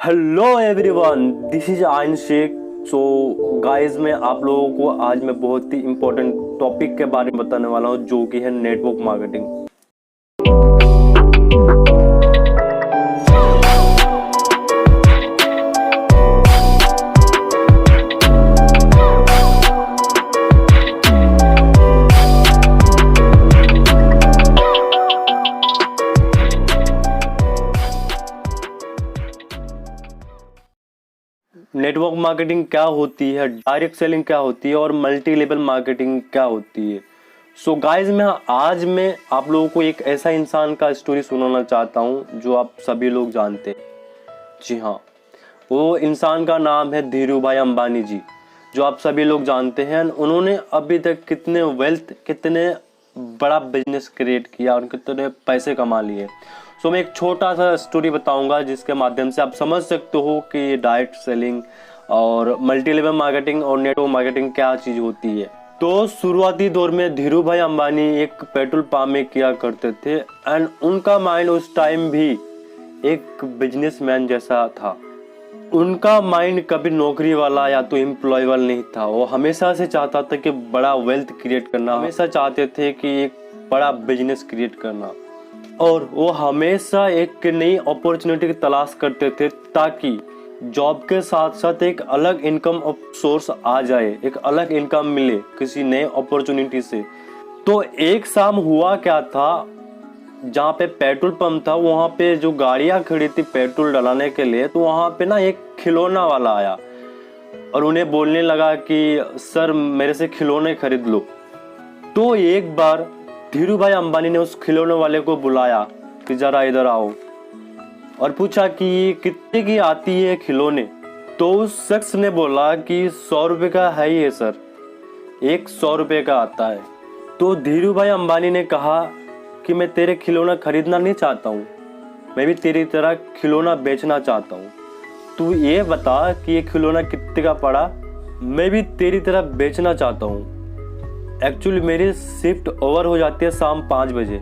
Hello everyone, this is Ayan Shaikh. So guys, मैं आप लोगों को आज मैं बहुत ही इम्पोर्टेंट टॉपिक के बारे में बताने वाला हूँ, जो कि है नेटवर्क मार्केटिंग। नेटवर्क मार्केटिंग क्या होती है, डायरेक्ट सेलिंग क्या होती है और मल्टी लेवल मार्केटिंग क्या होती है। सो गाइस, मैं आप लोगों को एक ऐसा इंसान का स्टोरी सुनाना चाहता हूँ जो आप सभी लोग जानते हैं। जी हाँ, वो इंसान का नाम है धीरू भाई अंबानी जी, जो आप सभी लोग जानते हैं। उन्होंने अभी तक कितने बड़ा बिजनेस क्रिएट किया और कितने पैसे कमा लिए। सो मैं एक छोटा सा स्टोरी बताऊंगा जिसके माध्यम से आप समझ सकते हो कि डायरेक्ट सेलिंग और मल्टी लेवल मार्केटिंग और नेटवर्क मार्केटिंग क्या चीज़ होती है। तो शुरुआती दौर में धीरू भाई अंबानी एक पेट्रोल पंप में किया करते थे एंड उनका माइंड उस टाइम भी एक बिजनेसमैन जैसा था। उनका माइंड कभी नौकरी वाला या तो एम्प्लॉय वाला नहीं था। वो हमेशा से चाहता था कि बड़ा वेल्थ क्रिएट करना, हमेशा चाहते थे कि एक बड़ा बिजनेस क्रिएट करना, और वो हमेशा एक नई अपॉर्चुनिटी की तलाश करते थे ताकि जॉब के साथ साथ एक अलग इनकम सोर्स आ जाए, एक अलग इनकम मिले किसी नए अपॉर्चुनिटी से। तो एक शाम हुआ क्या था, जहाँ पे पेट्रोल पंप था वहाँ पे जो गाड़ियाँ खड़ी थी पेट्रोल डलाने के लिए, तो वहाँ पे ना एक खिलौना वाला आया और उन्हें बोलने लगा कि सर मेरे से खिलौने खरीद लो। तो एक बार धीरू भाई अंबानी ने उस खिलौने वाले को बुलाया कि जरा इधर आओ और पूछा कि कितने की आती है खिलौने। तो उस शख्स ने बोला कि 100 रुपये का है ही है सर, एक 100 रुपये का आता है। तो धीरू भाई अंबानी ने कहा कि मैं तेरे खिलौना खरीदना नहीं चाहता हूँ, मैं भी तेरी तरह खिलौना बेचना चाहता हूँ। तू ये बता कि ये खिलौना कितने का पड़ा, मैं भी तेरी तरह बेचना चाहता हूँ। एक्चुअली मेरी शिफ्ट ओवर हो जाती है शाम 5 बजे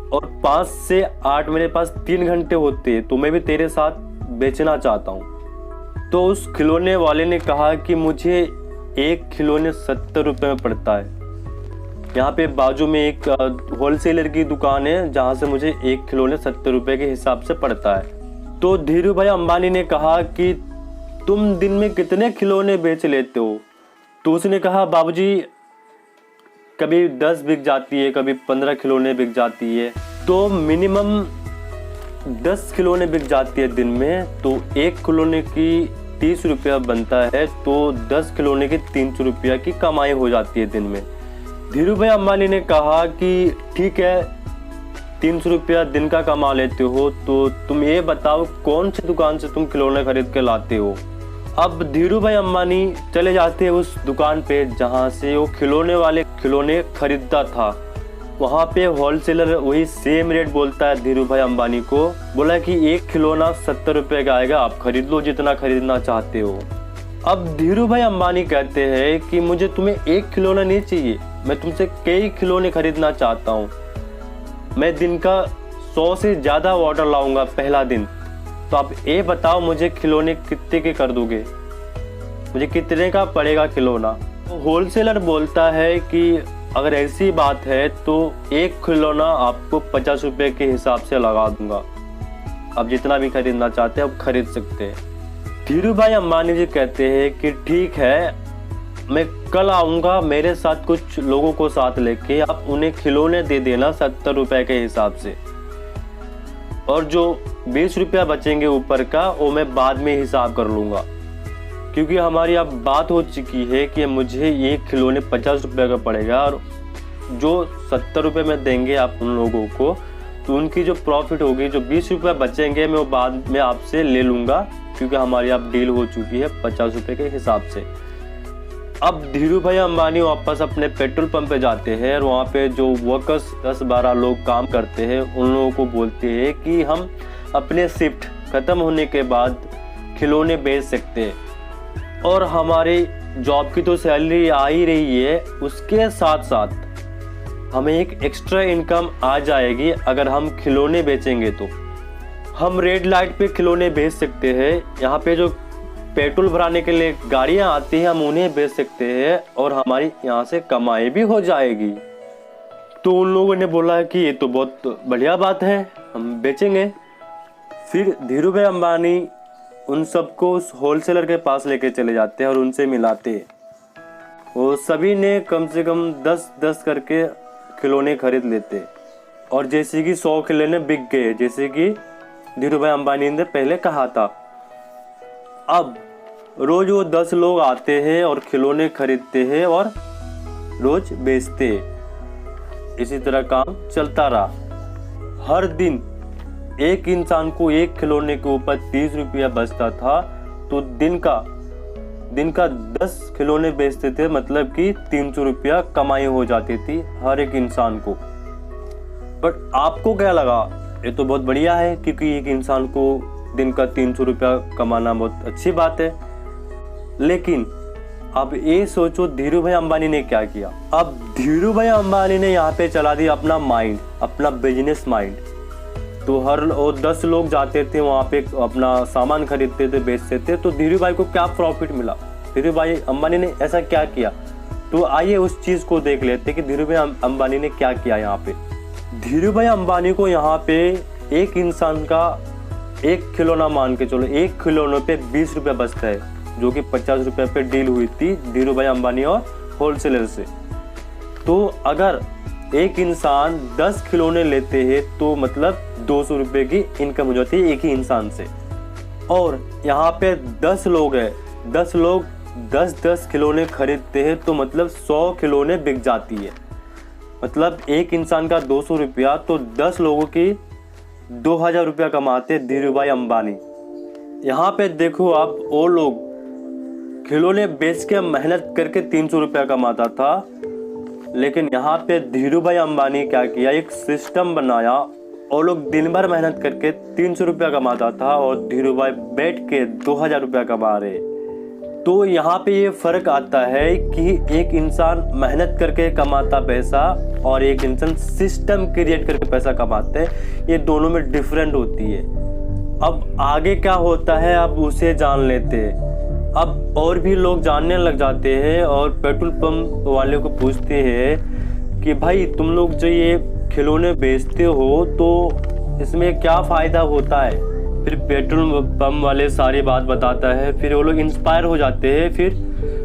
और 5 से 8 मेरे पास 3 घंटे होते हैं, तो मैं भी तेरे साथ बेचना चाहता हूँ। तो उस खिलौने वाले ने कहा कि मुझे एक खिलौने 70 रुपये में पड़ता है। यहाँ पे बाजू में एक होलसेलर की दुकान है जहाँ से मुझे एक खिलौने 70 रुपये के हिसाब से पड़ता है। तो धीरू भाई अंबानी ने कहा कि तुम दिन में कितने खिलौने बेच लेते हो। तो उसने कहा बाबूजी, कभी 10 बिक जाती है, कभी 15 खिलौने बिक जाती है, तो मिनिमम 10 खिलौने बिक जाती है दिन में। तो एक खिलौने की 30 रुपया बनता है, तो 10 खिलौने की 300 रुपया की कमाई हो जाती है दिन में। धीरू भाई अंबानी ने कहा कि ठीक है, 300 रुपया दिन का कमा लेते हो, तो तुम ये बताओ कौन सी दुकान से तुम खिलौने खरीद के लाते हो। अब धीरू भाई अंबानी चले जाते हैं उस दुकान पे जहाँ से वो खिलौने वाले खिलौने खरीदता था। वहाँ पे होलसेलर वही सेम रेट बोलता है धीरू भाई अंबानी को, बोला कि एक खिलौना 70 रुपये का आएगा, आप खरीद लो जितना खरीदना चाहते हो। अब धीरू भाई अंबानी कहते हैं कि मुझे तुम्हें एक खिलौना नहीं चाहिए, मैं तुमसे कई खिलौने खरीदना चाहता हूँ। मैं दिन का 100 से ज़्यादा ऑर्डर लाऊंगा पहला दिन, तो आप ये बताओ मुझे खिलौने कितने के कर दोगे, मुझे कितने का पड़ेगा खिलौना। तो होलसेलर बोलता है कि अगर ऐसी बात है तो एक खिलौना आपको 50 रुपये के हिसाब से लगा दूंगा, आप जितना भी खरीदना चाहते हैं आप खरीद सकते हैं। धीरू भाई अंबानी जी कहते हैं कि ठीक है, मैं कल आऊँगा, मेरे साथ कुछ लोगों को साथ लेके आप उन्हें खिलौने दे देना 70 रुपये के हिसाब से, और जो 20 रुपया बचेंगे ऊपर का वो मैं बाद में हिसाब कर लूँगा, क्योंकि हमारी अब बात हो चुकी है कि मुझे ये खिलौने 50 रुपये का पड़ेगा और जो 70 रुपये में देंगे आप उन लोगों को, तो उनकी जो प्रॉफिट होगी, जो 20 रुपये बचेंगे मैं वो बाद में आपसे ले लूँगा, क्योंकि हमारी अब डील हो चुकी है 50 रुपये के हिसाब से। अब धीरू भाई अंबानी वापस अपने पेट्रोल पंप पे जाते हैं और वहाँ पे जो वर्कर्स 10-12 लोग काम करते हैं उन लोगों को बोलते हैं कि हम अपने शिफ्ट ख़त्म होने के बाद खिलौने बेच सकते हैं और हमारी जॉब की तो सैलरी आ ही रही है, उसके साथ साथ हमें एक एक्स्ट्रा इनकम आ जाएगी अगर हम खिलौने बेचेंगे। तो हम रेड लाइट पे खिलौने बेच सकते हैं, यहाँ पे जो पेट्रोल भराने के लिए गाड़ियाँ आती हैं हम उन्हें बेच सकते हैं और हमारी यहाँ से कमाई भी हो जाएगी। तो उन लोगों ने बोला कि ये तो बहुत बढ़िया बात है, हम बेचेंगे। फिर धीरू भाई अंबानी उन सबको उस होलसेलर के पास लेके चले जाते हैं और उनसे मिलाते। वो सभी ने कम से कम 10-10 करके खिलौने खरीद लेते और जैसे कि 100 खिलौने बिक गए, जैसे कि धीरू भाई अंबानी ने पहले कहा था। अब रोज वो 10 लोग आते हैं और खिलौने खरीदते हैं और रोज बेचते। इसी तरह काम चलता रहा। हर दिन एक इंसान को एक खिलौने के ऊपर 30 रुपया बचता था, तो दिन का 10 खिलौने बेचते थे, मतलब कि 300 रुपया कमाई हो जाती थी हर एक इंसान को। बट आपको क्या लगा? ये तो बहुत बढ़िया है, क्योंकि एक इंसान को दिन का 300 रुपया कमाना बहुत अच्छी बात है। लेकिन अब ये सोचो धीरू भाई अंबानी ने क्या किया। अब धीरू भाई अंबानी ने यहाँ पे चला दिया अपना माइंड, अपना बिजनेस माइंड। तो हर 10 लोग जाते थे वहाँ पे, अपना सामान खरीदते थे, बेचते थे। तो धीरू भाई को क्या प्रॉफिट मिला, धीरू भाई अंबानी ने ऐसा क्या किया? तो आइए उस चीज को देख लेते कि धीरू भाई अंबानी ने क्या किया। यहाँ पे धीरू भाई अंबानी को यहाँ पे एक इंसान का एक खिलौना मान के चलो, एक खिलौने पे 20 रुपया बचता है, जो कि 50 रुपये पे डील हुई थी धीरू भाई अंबानी और होलसेलर से। तो अगर एक इंसान 10 खिलौने लेते हैं तो मतलब 200 रुपये की इनकम हो जाती है एक ही इंसान से। और यहाँ पे 10 लोग हैं, 10 लोग 10-10 खिलौने खरीदते हैं, तो मतलब 100 खिलौने बिक जाती है। मतलब एक इंसान का 200 रुपया, तो 10 लोगों की 2000 रुपया कमाते धीरू भाई अंबानी। यहाँ पे देखो आप, वो लोग खिलौने बेच के मेहनत करके 300 रुपया कमाता था, लेकिन यहाँ पे धीरू भाई अंबानी क्या किया, एक सिस्टम बनाया। और लोग दिन भर मेहनत करके 300 रुपया कमाता था और धीरू भाई बैठ के 2000 रुपया कमा रहे। तो यहाँ पे ये फर्क आता है कि एक इंसान मेहनत करके कमाता पैसा और एक इंसान सिस्टम क्रिएट करके पैसा कमाते हैं, ये दोनों में डिफरेंट होती है। अब आगे क्या होता है अब उसे जान लेते हैं। अब और भी लोग जानने लग जाते हैं और पेट्रोल पंप वाले को पूछते हैं कि भाई तुम लोग जो ये खिलौने बेचते हो तो इसमें क्या फ़ायदा होता है। फिर पेट्रोल पंप वाले सारी बात बताता है। फिर वो लोग इंस्पायर हो जाते हैं, फिर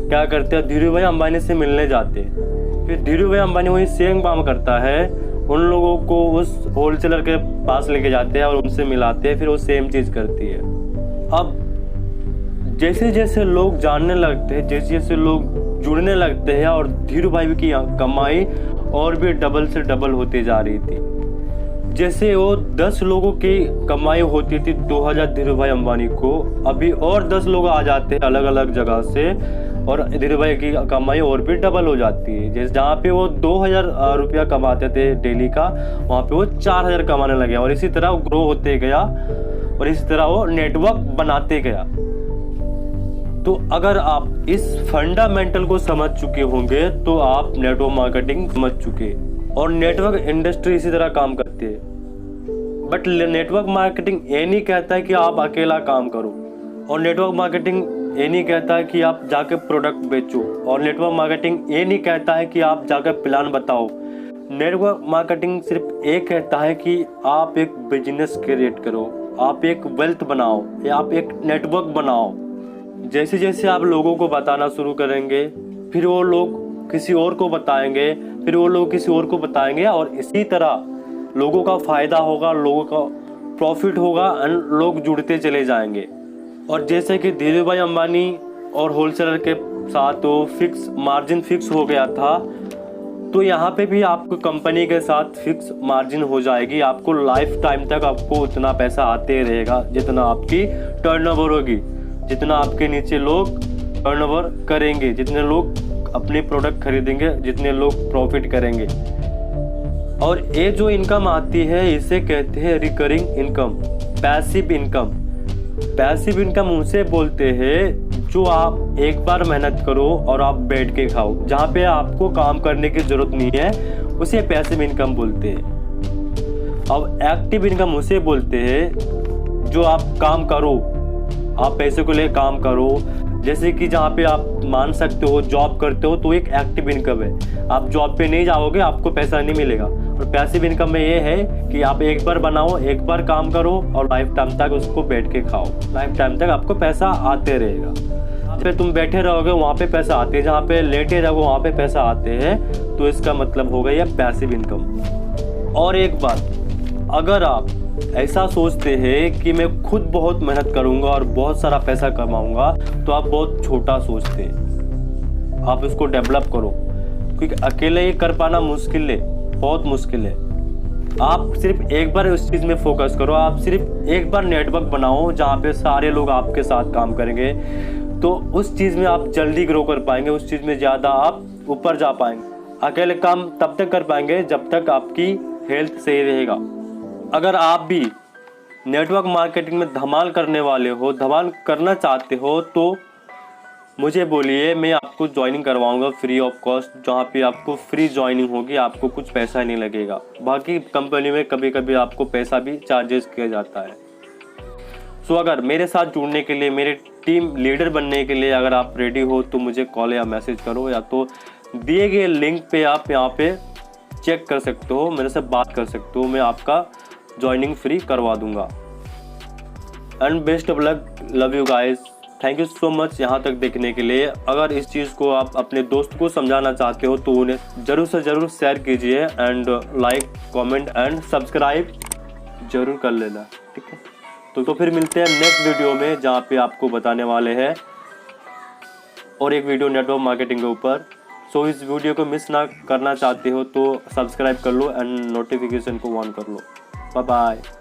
क्या करते हैं, धीरू भाई अंबानी से मिलने जाते हैं। फिर धीरू भाई अंबानी वही सेम काम करता है, उन लोगों को उस होलसेलर के पास लेके जाते हैं और उनसे मिलाते हैं, फिर वो सेम चीज़ करती है। अब जैसे जैसे लोग जानने लगते हैं, जैसे जैसे लोग जुड़ने लगते हैं, और धीरू भाई की कमाई और भी डबल से डबल होती जा रही थी। जैसे वो 10 लोगों की कमाई होती थी 2000 धीरू भाई अंबानी को, अभी और 10 लोग आ जाते हैं अलग अलग जगह से और धीरू भाई की कमाई और भी डबल हो जाती है। जैसे जहाँ पे वो 2000 रुपया कमाते थे डेली का, वहाँ पे वो 4000 कमाने लगे और इसी तरह वो ग्रो होते गया और इसी तरह वो नेटवर्क बनाते गया। तो अगर आप इस फंडामेंटल को समझ चुके होंगे तो आप नेटवर्क मार्केटिंग समझ चुके। और नेटवर्क इंडस्ट्री इसी तरह काम करती है। बट नेटवर्क मार्केटिंग ये नहीं कहता है कि आप अकेला काम करो, और नेटवर्क मार्केटिंग ये नहीं कहता है कि आप जाके प्रोडक्ट बेचो, और नेटवर्क मार्केटिंग ये नहीं कहता है कि आप जाकर प्लान बताओ। नेटवर्क मार्केटिंग सिर्फ ये कहता है कि आप एक बिजनेस क्रिएट करो, आप एक वेल्थ बनाओ या आप एक नेटवर्क बनाओ। जैसे जैसे आप लोगों को बताना शुरू करेंगे, फिर वो लोग किसी और को बताएंगे, फिर वो लोग किसी और को बताएंगे, और इसी तरह लोगों का फ़ायदा होगा, लोगों का प्रॉफिट होगा, एंड लोग जुड़ते चले जाएंगे। और जैसे कि धीरू भाई अंबानी और होलसेलर के साथ वो फिक्स मार्जिन फिक्स हो गया था, तो यहाँ पे भी आपको कंपनी के साथ फिक्स मार्जिन हो जाएगी। आपको लाइफ टाइम तक आपको उतना पैसा आते रहेगा जितना आपकी टर्नओवर होगी, जितना आपके नीचे लोग टर्नओवर करेंगे, जितने लोग अपने प्रोडक्ट खरीदेंगे, जितने लोग प्रॉफिट करेंगे। और ये जो इनकम आती है इसे कहते हैं recurring income, passive income. Passive income उसे बोलते हैं जो आप एक बार मेहनत करो और आप बैठ के खाओ, जहाँ पे आपको काम करने की जरूरत नहीं है, उसे पैसिव इनकम बोलते हैं। अब एक्टिव इनकम उसे बोलते हैं जो आप काम करो, आप पैसे को लिए काम करो। जैसे कि जहाँ पे आप मान सकते हो जॉब करते हो तो एक एक्टिव इनकम है, आप जॉब पे नहीं जाओगे आपको पैसा नहीं मिलेगा। और पैसिव इनकम में ये है कि आप एक बार बनाओ, एक बार काम करो और लाइफ टाइम तक उसको बैठ के खाओ, लाइफ टाइम तक आपको पैसा आते रहेगा। जहाँ पे तुम बैठे रहोगे वहाँ पे पैसा आते हैं, जहाँ पे लेटे रहोगे वहाँ पे पैसा आते हैं, तो इसका मतलब हो गया पैसिव इनकम। और एक बात, अगर आप ऐसा सोचते हैं कि मैं खुद बहुत मेहनत करूंगा और बहुत सारा पैसा कमाऊंगा, तो आप बहुत छोटा सोचते हैं। आप इसको डेवलप करो, क्योंकि अकेले ये कर पाना मुश्किल है, बहुत मुश्किल है। आप सिर्फ एक बार उस चीज़ में फोकस करो, आप सिर्फ एक बार नेटवर्क बनाओ जहाँ पे सारे लोग आपके साथ काम करेंगे, तो उस चीज़ में आप जल्दी ग्रो कर पाएंगे, उस चीज़ में ज़्यादा आप ऊपर जा पाएंगे। अकेले काम तब तक कर पाएंगे जब तक आपकी हेल्थ सही रहेगा। अगर आप भी नेटवर्क मार्केटिंग में धमाल करने वाले हो, धमाल करना चाहते हो, तो मुझे बोलिए, मैं आपको ज्वाइनिंग करवाऊंगा फ्री ऑफ कॉस्ट, जहाँ पे आपको फ्री ज्वाइनिंग होगी, आपको कुछ पैसा नहीं लगेगा। बाकी कंपनी में कभी कभी आपको पैसा भी चार्जेस किया जाता है। सो अगर मेरे साथ जुड़ने के लिए, मेरे टीम लीडर बनने के लिए अगर आप रेडी हो तो मुझे कॉल या मैसेज करो, या तो दिए गए लिंक पे आप यहाँ पे चेक कर सकते हो, मेरे से बात कर सकते हो, मैं आपका ज्वाइनिंग फ्री करवा दूंगा। And best of luck, love you guys, thank you so much यहाँ तक देखने के लिए। अगर इस चीज़ को आप अपने दोस्त को समझाना चाहते हो तो उन्हें ज़रूर से ज़रूर शेयर कीजिए, and like, comment and subscribe ज़रूर कर लेना, ठीक है। तो फिर मिलते हैं नेक्स्ट वीडियो में, जहाँ पे आपको बताने वाले हैं और एक वीडियो नेटवर्क मार्केटिंग के ऊपर। सो इस वीडियो को मिस ना करना चाहते हो तो सब्सक्राइब कर लो एंड नोटिफिकेशन को ऑन कर लो। Bye bye.